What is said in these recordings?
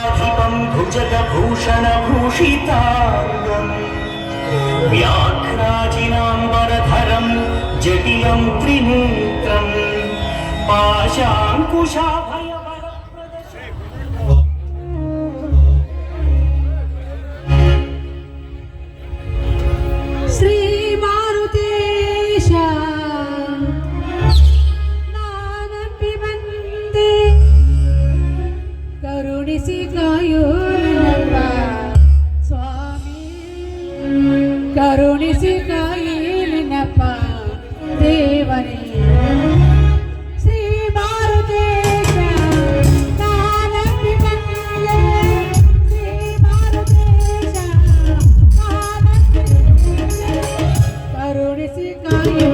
वीराधिपं भुजगभूषणभूषिताङ्गम् व्याघ्राजिनाम्बरधरं जटिलं त्रिनेत्रं पाशाङ्कुशाभयवरप्रदशम् श्री मारुतेश नानंबि बंदे करुणिसि कायोनप्ಪ स्वामी करुणिसि कायोनप्ಪ देवನೇ श्री मारुतेश नानंबि बंदे श्री मारुतेश ಕರುಣಿಸಿ ಕಾಯೋ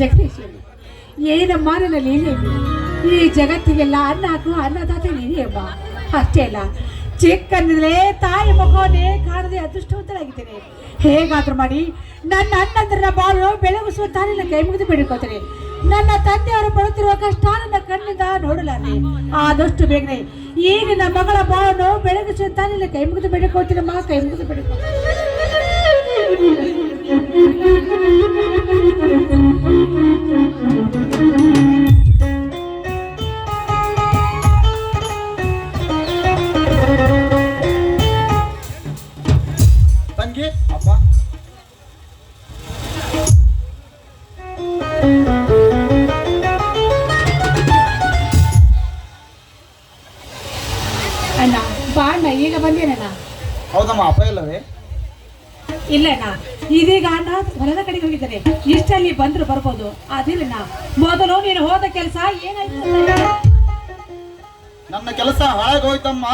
ಜಗದೀಶ್ವರಿ ಏನಮ್ಮ ನನ್ನ ಲೀಲೆ ಈ ಜಗತ್ತಿಗೆಲ್ಲ ಅನ್ನ ಹಾಕುವ ಅನ್ನದಾತ ನೀನೇ ಅಮ್ಮ. ಅಷ್ಟೇ ಅಲ್ಲ, ಚಿಕ್ಕಂದಿದ್ರೆ ತಾಯಿ ಮಗವನ್ನೇ ಕಾಣದೆ ಅದೃಷ್ಟವಂತರಾಗಿದ್ದೇನೆ. ಹೇಗಾದ್ರೂ ಮಾಡಿ ನನ್ನ ಅಣ್ಣಂದ್ರ ಬಾಳು ಬೆಳಗಿಸುವಂತ ನನ್ನ ಕೈ ಮುಗಿದು ಬೇಡಿಕೋತೇನೆ. ನನ್ನ ತಂದೆಯವರು ಪಡುತ್ತಿರುವ ಕಷ್ಟ ನನ್ನ ಕಣ್ಣಿಂದ ನೋಡಲಾರೆ. ಆದಷ್ಟು ಬೇಗನೆ ಈ ನಿನ್ನ ಮಗಳ ಬಾಳನ್ನು ಬೆಳಗಿಸುವಂತ ನಿನ್ನ ಕೈ ಮುಗಿದು ಬೇಡಿಕೋತೀನಮ್ಮ, ಕೈ ಮುಗಿದು ಬೇಡಿಕೋತೀನಿ. ತಂಗಿ ಅಪ್ಪ ಅಣ್ಣ ಬಾಣ್ಣ ಈಗ ಬಂದೇನಣ್ಣ. ಹೌದಮ್ಮ, ಅಪ್ಪ ಇಲ್ಲವೇ? ಇಲ್ಲಣ್ಣ, ಇದೀಗ ಅಣ್ಣ ಹೊಲದ ಕಡೆಗೆ ಹೋಗಿದ್ದಾರೆ. ಇಷ್ಟಲ್ಲಿ ಬಂದ್ರು ಬರ್ಬೋದು. ಅದಿಲ್ಲಣ್ಣ, ಮೊದಲು ನೀನು ಹೋದ ಕೆಲಸ ಏನಾಯ್ತು? ನನ್ನ ಕೆಲಸ ಹಾಳಾಗಿ ಹೋಯ್ತಮ್ಮ.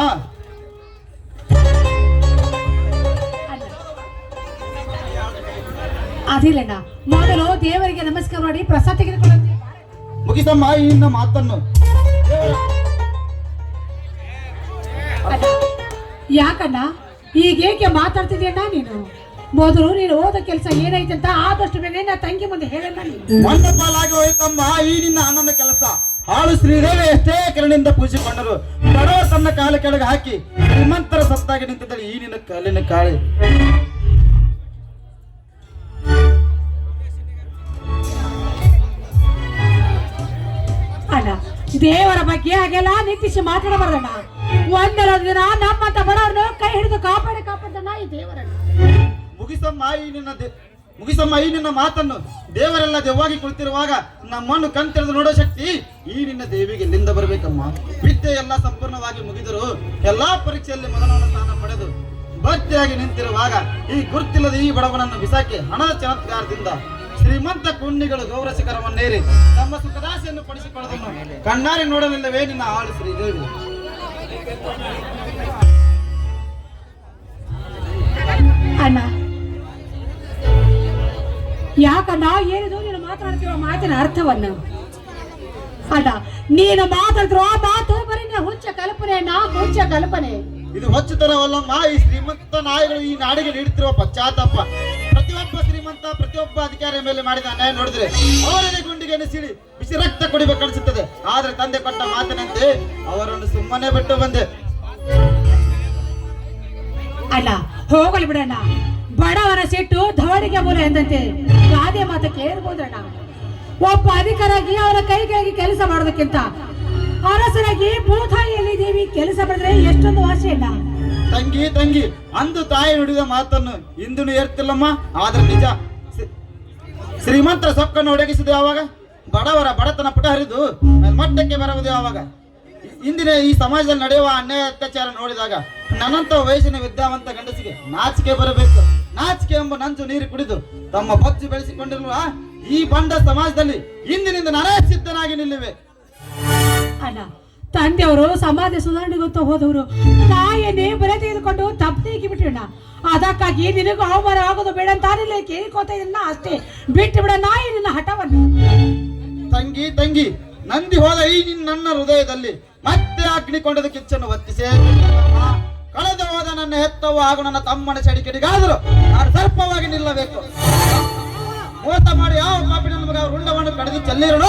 ಅದಿಲ್ಲಣ್ಣ, ಮೊದಲು ದೇವರಿಗೆ ನಮಸ್ಕಾರ ಮಾಡಿ ಪ್ರಸಾದ ತೆಗೆದುಕೊಳ್ಳಂತೆ. ಮುಗಿಸಮ್ಮ ಈ ನಿನ್ನ ಮಾತನ್ನು. ಯಾಕಣ್ಣ ಈಗೇಕೆ ಮಾತಾಡ್ತಿದ್ಯಣ್ಣ ನೀನು? ಮೊದಲು ನೀನು ಹೋದ ಕೆಲಸ ಏನಾಯ್ತು ಅಂತ ಆದಷ್ಟು ಬೇಗ ನನ್ನ ತಂಗಿ ಮುಂದೆ ಹೇಳಣ್ಣ. ನೀನು ಮಣ್ಣ ಪಾಲಾಗಿ ಹೋಯ್ತಮ್ಮ ಈ ನಿನ್ನ ಅಣ್ಣನ ಕೆಲಸ. ಹಾಳು ಶ್ರೀದೇವಿ ಎಷ್ಟೇ ಕರುಣಿಂದ ಪೂಜಿಕೊಂಡರು ಬಡವ ತನ್ನ ಕಾಲ ಕೆಳಗೆ ಹಾಕಿ ಶ್ರೀಮಂತರ ಸತ್ತಾಗಿ ನಿಂತಿದ್ದರೆ ಈ ನಿನ್ನ ಕಾಲಿನ ಕಾಳಿ. ಅಣ್ಣ, ದೇವರ ಬಗ್ಗೆ ಹಾಗೆಲ್ಲ ನಿಂತಿಸಿ ಮಾತಾಡಬಾರ್ದಣ್ಣ. ಒಂದೆರಡು ದಿನ ನಮ್ಮಂತ ಬಡವ್ರನ್ನು ಕೈ ಹಿಡಿದು ಕಾಪಾಡಣ್ಣ ಈ ದೇವರನ್ನ. ಮುಗಿಸಮ್ಮ ಈ ನಿನ್ನ ಮುಗಿಸಮ್ಮ ಈ ನಿನ್ನ ಮಾತನ್ನು. ದೇವರೆಲ್ಲ ದೆವ್ವಾಗಿ ಕುಳಿತಿರುವಾಗ ನಮ್ಮನ್ನು ಕಣ್ತೆರೆದು ನೋಡೋ ಶಕ್ತಿ ಈ ನಿನ್ನ ದೇವಿಗೆ ಎಲ್ಲಿಂದ ಬರಬೇಕಮ್ಮ? ವಿದ್ಯೆ ಎಲ್ಲ ಸಂಪೂರ್ಣವಾಗಿ ಮುಗಿದರು, ಎಲ್ಲಾ ಪರೀಕ್ಷೆಯಲ್ಲಿ ಮೊದಲನೇ ಸ್ಥಾನ ಪಡೆದು ಭಕ್ತಿಯಾಗಿ ನಿಂತಿರುವಾಗ ಈ ಗುರುತಿಲ್ಲದ ಈ ಬಡವನನ್ನು ಬಿಸಾಕಿ ಹಣದ ಚಮತ್ಕಾರದಿಂದ ಶ್ರೀಮಂತ ಪುಣ್ಯಗಳು ಗೌರವಶಿಖರವನ್ನೇರಿ ತಮ್ಮ ಸುಖದಾಸೆಯನ್ನು ಪಡಿಸಿಕೊಳ್ಳೋದನ್ನು ಕಣ್ಣಾರೆ ನೋಡಲಿಲ್ಲವೇ ನಿನ್ನ ಆಳು ಶ್ರೀದೇವಿ? ಅಣ್ಣ, ಯಾಕಣ್ಣ ಏನಿದು ನೀನು ಮಾತನಾಡ್ತಿರೋ ಮಾತಿನ ಅರ್ಥವನ್ನು? ಅಣ್ಣ, ನೀನು ಮಾತಾಡ್ತಿರೋ ಆ ಮಾತು ಬರೀ ಹುಚ್ಚ ಕಲ್ಪನೆ ಅಣ್ಣ, ಹುಚ್ಚ ಕಲ್ಪನೆ. ಇದು ಹೊಚ್ಚತನವಲ್ಲಮ್ಮ. ಈ ಶ್ರೀಮಂತ ನಾಯಿಗಳು ಈ ನಾಡಿಗೆ ನೀಡುತ್ತಿರುವ ಪಶ್ಚಾತ್ತಾಪ ಪ್ರತಿಯೊಬ್ಬ ಶ್ರೀಮಂತ ಪ್ರತಿಯೊಬ್ಬ ಅಧಿಕಾರಿಯ ಮೇಲೆ ಮಾಡಿದ ಅನ್ಯಾಯ ನೋಡಿದ್ರೆ ಅವರದೇ ಗುಂಡಿಗೆ ಸಿಡಿ ಬಿಸಿ ರಕ್ತ ಕುಡಿಬೇಕು ಅನಿಸುತ್ತದೆ. ಆದ್ರೆ ತಂದೆ ಕೊಟ್ಟ ಮಾತಿನಂತೆ ಅವರನ್ನು ಸುಮ್ಮನೆ ಬಿಟ್ಟು ಬಂದೆ. ಅಲ್ಲ, ಹೋಗಲಿ ಬಿಡಣ್ಣ. ಬಡವರ ಸಿಟ್ಟು ಧವಳಿಗೆ ಮೂಲ ಎಂದಂತೆ ಗಾದೆ ಮಾತ ಕೇಳ್ಬೋದಣ್ಣ. ಒಬ್ಬ ಅಧಿಕಾರಾಗಿ ಅವರ ಕೈ ಕೆಳಗೆ ಕೆಲಸ ಮಾಡೋದಕ್ಕಿಂತ ಅರಸರಾಗಿ ಭೂತಾಯಿಯಲ್ಲಿ ದೇವಿ ಕೆಲಸ ಮಾಡಿದ್ರೆ ಎಷ್ಟೊಂದು ವಾಸಿ ಅಲ್ಲ. ತಂಗಿ ಅಂದು ತಾಯಿ ನುಡಿದ ಮಾತನ್ನು ಇಂದು ಏರ್ತಿಲ್ಲಮ್ಮ. ಆದ್ರೆ ನಿಜ, ಶ್ರೀಮಂತರ ಸೊಕ್ಕನ್ನು ಒಡಗಿಸಿದ ಯಾವಾಗ? ಬಡವರ ಬಡತನ ಪುಟ ಹರಿದು ಮಟ್ಟಕ್ಕೆ ಬರುವುದು ಯಾವಾಗ? ಇಂದಿನ ಈ ಸಮಾಜದಲ್ಲಿ ನಡೆಯುವ ಅನ್ಯಾಯ ಅತ್ಯಾಚಾರ ನೋಡಿದಾಗ ನನ್ನಂತ ವಯಸ್ಸಿನ ವಿದ್ಯಾವಂತ ಗಂಡಸಿಗೆ ನಾಚಿಕೆ ಬರಬೇಕು. ನಾಚಿಕೆ ಎಂಬ ನಂಜು ನೀರು ಕುಡಿದು ತಮ್ಮ ಬಚ್ಚು ಬೆಳೆಸಿಕೊಂಡಿರುವ ಈ ಬಂಡ ಸಮಾಜದಲ್ಲಿ ಇಂದಿನಿಂದ ನಾನೇ ಸಿದ್ಧನಾಗಿ ನಿಲ್ಲುವೆ. ಅಲ್ಲ, ತಂದೆಯವರು ಸಮಾಜ ಸುಧಾರಣೆಗೊತ್ತ ಹೋದವರು ತಾಯಿಯನ್ನೇ ಬಲೆ ತೆಗೆದುಕೊಂಡು ತಪ್ಪೇಗಿ ಬಿಟ್ಟಿರಣ್ಣ. ಅದಕ್ಕಾಗಿ ನಿನಗೂ ಅವಮಾನ ಆಗೋದು ಬೇಡ ಅಂತಾನಿಲ್ಲ ಕೇಳ್ಕೋತಾ ಇದನ್ನ ಅಷ್ಟೇ. ಬಿಟ್ಟು ಬಿಡ ನಾಯಿ ನಿನ್ನ ಹಠವನ್ನು. ತಂಗಿ ನಂದಿ ಹೋದ ಈ ನನ್ನ ಹೃದಯದಲ್ಲಿ ಮತ್ತೆ ಅಗ್ನಿಕೊಂಡದ ಕಿಚ್ಚನ್ನು ಒತ್ತಿಸೇ ಕಳೆದು ಹೋದ ನನ್ನ ಹೆತ್ತವ ಹಾಗೂ ನನ್ನ ತಮ್ಮನ ಚಡಿಕೆಡಿಗಾದರೂ ನಾನು ಸರ್ಪವಾಗಿ ನಿಲ್ಲಬೇಕು. ಮೋಸ ಮಾಡಿ ಯಾವ ಪಾಪಿನ ನಮಗೆ ಅವರ ರುಂಡವನ್ನು ಕಡಿದು ಚೆಲ್ಲಿರೋಣ.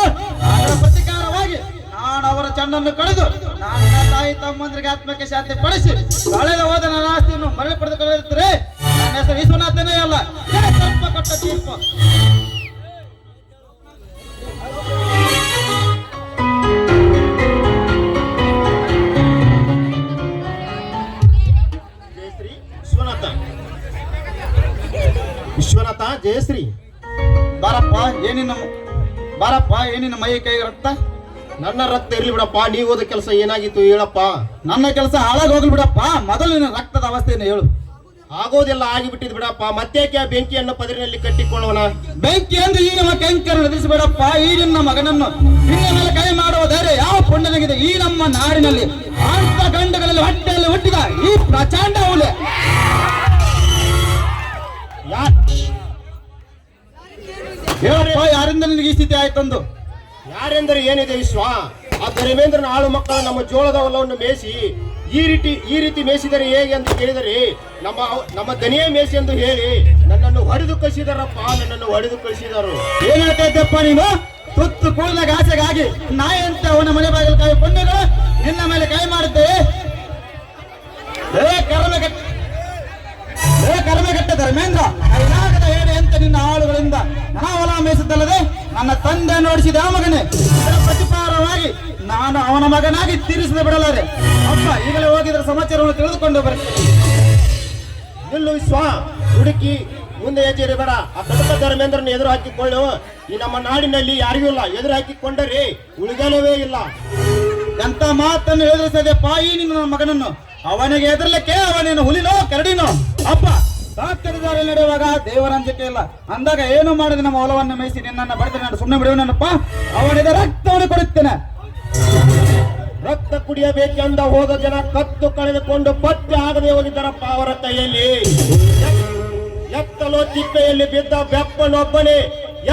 ಅದರ ಪ್ರತಿಕಾರವಾಗಿ ನಾನು ಅವರ ಚೆನ್ನನ್ನು ಕಳೆದು ನನ್ನ ತಾಯಿ ತಮ್ಮಂದ್ರಿಗೆ ಆತ್ಮಕ್ಕೆ ಶಾಂತಿ ಪಡಿಸಿ ಕಳೆದು ಹೋದ ನನ್ನ ಆಸ್ತಿಯನ್ನು ಮರಳಿ ಪಡೆದುಕೊಳ್ಳುತ್ತಾರೆ. ನನ್ನ ಹೆಸರು ವಿಶ್ವನಾಥನೇ ಅಲ್ಲ, ಸರ್ಪ ಕೊಟ್ಟ ತೀರ್ಪು. ವಿಶ್ವನಾಥ ಜಯಶ್ರೀ, ಬಾರಪ್ಪ ಏನಿನ ಮೈ ಕೈ ರಕ್ತ? ನನ್ನ ರಕ್ತ ಇರ್ಲಿ ಬಿಡಪ್ಪ. ನೀವು ಹೋದ ಕೆಲಸ ಏನಾಗಿತ್ತು ಹೇಳಪ್ಪ. ನನ್ನ ಕೆಲಸ ಹಾಳಾಗಿ ಹೋಗ್ಲಿ ಬಿಡಪ್ಪ. ಮೊದಲು ನಿನ್ನ ರಕ್ತದ ಅವಸ್ಥೆಯನ್ನು ಹೇಳು. ಆಗೋದೆಲ್ಲ ಆಗಿಬಿಟ್ಟಿದ್ ಬಿಡಪ್ಪ. ಮತ್ತೇಕೆ ಆ ಬೆಂಕಿಯನ್ನು ಪದರಿನಲ್ಲಿ ಕಟ್ಟಿಕೊಳ್ಳೋಣ? ಬೆಂಕಿ ಎಂದು ಈ ನಮ್ಮ ಕಂಕರನ್ನು ಎದುರಿಸಬೇಡಪ್ಪ. ಈ ನಿನ್ನ ಮಗನನ್ನು ನಿನ್ನ ಮೇಲೆ ಕೈ ಮಾಡುವ ಧೈರ್ಯ ಯಾವ ಪುಣ್ಯನಿಗಿದೆ ಈ ನಮ್ಮ ನಾಡಿನಲ್ಲಿ? ಅಂತ ಗಂಡಗಳಲ್ಲಿ ಹೊಟ್ಟೆಯಲ್ಲಿ ಹುಟ್ಟಿದ ಈ ಪ್ರಚಂಡ ಹುಲಿ ಹೇಳಪ್ಪ, ಯಾರಿಂದ ನಿನಗೆ ಈ ಸ್ಥಿತಿ ಆಯ್ತಂದು? ಯಾರೆಂದರೆ ಏನಿದೆ ವಿಶ್ವ? ಆ ಧರ್ಮೇಂದ್ರನ ಆಳು ಮಕ್ಕಳು ನಮ್ಮ ಜೋಳದ ಹೊಲವನ್ನು ಮೇಯಿಸಿ ಈ ರೀತಿ ಮೇಯಿಸಿದರೆ ಹೇಗೆ ಅಂತ ಕೇಳಿದರೆ ನಮ್ಮ ದನಿಯೇ ಮೇಯಿಸಿ ಎಂದು ಹೇಳಿ ನನ್ನನ್ನು ಹೊಡೆದು ಕಳಿಸಿದಾರಪ್ಪ. ನನ್ನನ್ನು ಹೊಡೆದು ಕಳಿಸಿದರು. ಏನ್ ಹೇಳ್ತಾ ನೀನು? ತುತ್ತು ಕೂಡಿದಾಗ ಆಸೆಗಾಗಿ ನಾಯಂತೆ ಅವನ ಮನೆ ಬಾಗಿಲು ಕಾಯಿ ಪುಣ್ಯಗಳು ನಿನ್ನ ಮೇಲೆ ಕೈ ಮಾಡುತ್ತೆ. ಕರ್ಮಗಟ್ಟ ಧರ್ಮೇಂದ್ರ, ಕೈಲಾಗದ ಹೇಳಿ ಅಂತ ನಿನ್ನ ಆಳುಗಳಿಂದ ನನ್ನ ಹೊಲ ಮೇಯಿಸಿದ್ದಲ್ಲದೆ ನನ್ನ ತಂದೆ ನೋಡಿಸಿದ ಆ ಮಗನೇ. ಇದರ ಪ್ರತಿಪಾರವಾಗಿ ನಾನು ಅವನ ಮಗನಾಗಿ ತೀರಿಸದೆ ಬಿಡಲಾರೆ. ಅಪ್ಪ ಈಗಲೇ ಹೋಗಿದ್ರ ಸಮಾಚಾರವನ್ನು ತಿಳಿದುಕೊಂಡು ಬರ್ತೇನೆ. ನಿಲ್ಲು ವಿಶ್ವ, ಹುಡುಕಿ ಮುಂದೆ ಹೆಜ್ಜೆ ಬೇಡ. ಆ ಕಡತ ಧರ್ಮೇಂದ್ರನ ಎದುರು ಹಾಕಿಕೊಳ್ಳು. ಈ ನಮ್ಮ ನಾಡಿನಲ್ಲಿ ಯಾರಿಗೂ ಇಲ್ಲ. ಎದುರು ಹಾಕಿಕೊಂಡರೆ ಉಳಿದಲವೇ ಇಲ್ಲ. ಎಂತ ಮಾತನ್ನು ಎದುರಿಸದೆಪ್ಪ ಈ ನಿನ್ನ ಮಗನನ್ನು. ಅವನಿಗೆ ಎದುರ್ಲಿಕ್ಕೆ ಅವನೇನು ಹುಲಿನೋ ಕರಡಿನೋ? ಅಪ್ಪ ಸಾಕ್ತರಿದಾರೆ ನಡೆಯುವಾಗ ದೇವರಂಜಿಕೆ ಇಲ್ಲ ಅಂದಾಗ ಏನು ಮಾಡಿದೆ? ನಮ್ಮ ಹೊಲವನ್ನು ಮೇಯಿಸಿ ನಿನ್ನನ್ನು ಬಡಿದ್ರೆ ನಾನು ಸುಮ್ಮನೆ ಬಿಡುವನಪ್ಪ. ಅವನಿಗೆ ರಕ್ತವನ್ನು ಕೊಡುತ್ತೇನೆ. ರಕ್ತ ಕುಡಿಯಬೇಕೆಂದ ಹೋದ ಜನ ಕತ್ತು ಕಳೆದುಕೊಂಡು ಪತ್ತೆ ಆಗದೆ ಹೋಗಿದ್ದಾರಪ್ಪ ಅವರ ಕೈಯಲ್ಲಿ. ಎತ್ತಲೋ ತಿಪ್ಪೆಯಲ್ಲಿ ಬಿದ್ದ ಬೆಪ್ಪನೊಬ್ಬನೇ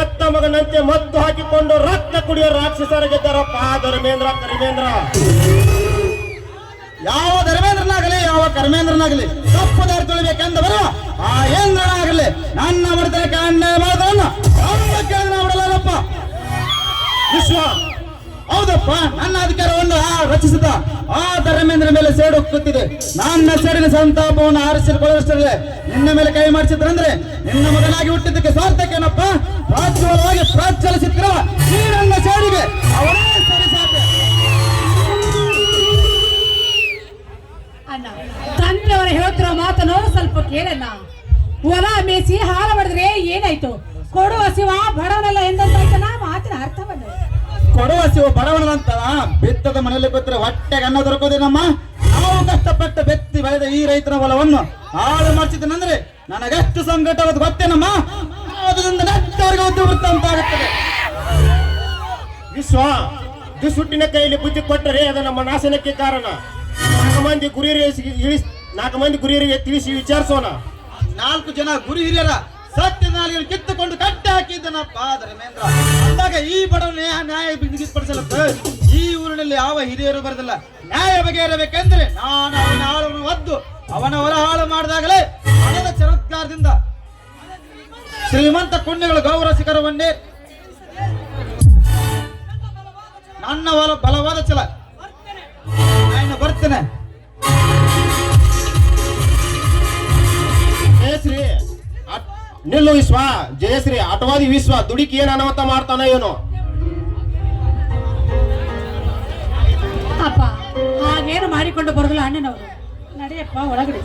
ಎತ್ತ ಮಗನಂತೆ ಮತ್ತು ಹಾಕಿಕೊಂಡು ರಕ್ತ ಕುಡಿಯೋ ರಾಕ್ಷಸರಾಗಿದ್ದಾರಪ್ಪ ಧರ್ಮೇಂದ್ರ ಕರ್ಮೇಂದ್ರ. ಯಾವ ಧರ್ಮೇಂದ್ರನಾಗಲಿ ಯಾವ ಕರ್ಮೇಂದ್ರನಾಗಲಿ ತಪ್ಪು ದಾರಿ ತುಳಿಬೇಕೆಂದವರು ಆ ಏಂದ್ರನಾಗಲಿ ನನ್ನ ಬಡತನ ಕಾರಣ ಮಾಡಿದ್ರನ್ನ ಬಿಡಲಾರಪ್ಪ. ವಿಶ್ವ, ಹೌದಪ್ಪ, ನನ್ನ ಅಧಿಕಾರವನ್ನು ರಚಿಸಿದ ಆ ಧರ್ಮೇಂದ್ರ ಮೇಲೆ ಸೇಡು ಕೂತಿದೆ. ನನ್ನ ಸೇಡಿನ ಸಂತಾಪವನ್ನು ಆರಿಸಿಕೊಳ್ಳುವಷ್ಟರಲ್ಲಿ ನಿನ್ನ ಮೇಲೆ ಕೈ ಮಾಡಿಸಿದ್ರಂದ್ರೆ ನಿನ್ನ ಮಗನಾಗಿ ಹುಟ್ಟಿದ್ದಕ್ಕೆ ಸ್ವಾರ್ಥಕ್ಕೇನಪ್ಪ? ಪ್ರಾಚ್ಯವವಾಗಿ ಪ್ರಾಚಲಿಸುತ್ತಿರುವ ಈ ನನ್ನ ಸೇಡಿಗೆ ಅವರೇ ಸರಿಸಾಧ್ಯ. ಅಣ್ಣ, ತಂದೆಯವರು ಹೇಳ್ತಿರೋ ಮಾತನ್ನು ಸ್ವಲ್ಪ ಕೇಳಣ್ಣ. ಹೊಲ ಮೇಸಿ ಹಾಳು ಮಾಡಿದ್ರೆ ಏನಾಯ್ತು? ಕೊಡುವ ಶಿವ ಬಡವನಲ್ಲ ಎಂದಂತಾಯ್ತನ ಮಾತಿನ ಅರ್ಥವನ್ನು. ಕೊಡುವ ಶಿವ ಬಡವನಂತ ಬಿತ್ತದ ಮನೆಯಲ್ಲಿ ಗೊತ್ತಿರ ಹೊಟ್ಟೆಗೆ ಅನ್ನ ದೊರಕೋದೇನಮ್ಮ. ನಾವು ಕಷ್ಟಪಟ್ಟು ಬೆತ್ತಿ ಬೆಳೆದ ಈ ರೈತರ ಹೊಲವನ್ನು ಹಾಳು ಮಾಡಿಸಿದನಂದ್ರೆ ನನಗೆಷ್ಟು ಸಂಕಟವಾದ ಗೊತ್ತೇನಮ್ಮ. ಅದರಿಂದ ನೆಟ್ಟವರಿಗೆ ಉದ್ಯೋಗ ಅಂತ ಆಗುತ್ತದೆ. ವಿಶ್ವ ದುಸುಟ್ಟಿನ ಕೈಯಲ್ಲಿ ಬುದ್ಧಿ ಕೊಟ್ಟರೆ ಅದು ನಮ್ಮ ನಾಶನಕ್ಕೆ ಕಾರಣ. ನಾಲ್ಕು ಮಂದಿ ಗುರಿಯರಿಗೆ ತಿಳಿಸಿ ವಿಚಾರಿಸೋಣ. 4 ಜನ ಗುರು ಹಿರಿಯರ ಸತ್ಯ ನಾಲಿಗೆ ಕಿತ್ತುಕೊಂಡು ಕಟ್ಟಿ ಹಾಕಿದ್ದನಪ್ಪ ಧರ್ಮೇಂದ್ರ. ಅಂದಾಗ ಈ ಬಡವನೇ ನ್ಯಾಯ ಬಿಗಿಪಡಿಸಲತ್ತ ಈ ಊರಿನಲ್ಲಿ ಯಾವ ಹಿರಿಯರು ಬರೆದಿಲ್ಲ. ನ್ಯಾಯ ಬಗೆಹರಬೇಕೆಂದ್ರೆ ನಾನು ಅವನ ಆಳವನ್ನು ಒದ್ದು ಅವನ ಹೊರ ಹಾಳು ಮಾಡಿದಾಗಲೇ ಹಣದ ಚಮತ್ಕಾರದಿಂದ ಶ್ರೀಮಂತ ಪುಣ್ಯಗಳು ಗೌರವ ಶಿಖರವನ್ನೇ ನನ್ನ ಹೊಲ ಬಲವಾದ ಛಲ. ನಾನು ಬರ್ತೇನೆ. ಜಯಶ್ರೀ ನಿಲ್ಲು ವಿಶ್ವ. ಜಯಶ್ರೀ ಅಟವಾದಿ ವಿಶ್ವ ದುಡುಕಿ ಏನ್ ಅನಾಹುತ ಮಾಡ್ತಾನ ಏನೋ. ಅಪ್ಪ ಹಾಗೇನು ಮಾಡಿಕೊಂಡು ಬರೋದಿಲ್ಲ ಅಣ್ಣನವರು. ನಡೆಯಪ್ಪ ಒಳಗಡೆ.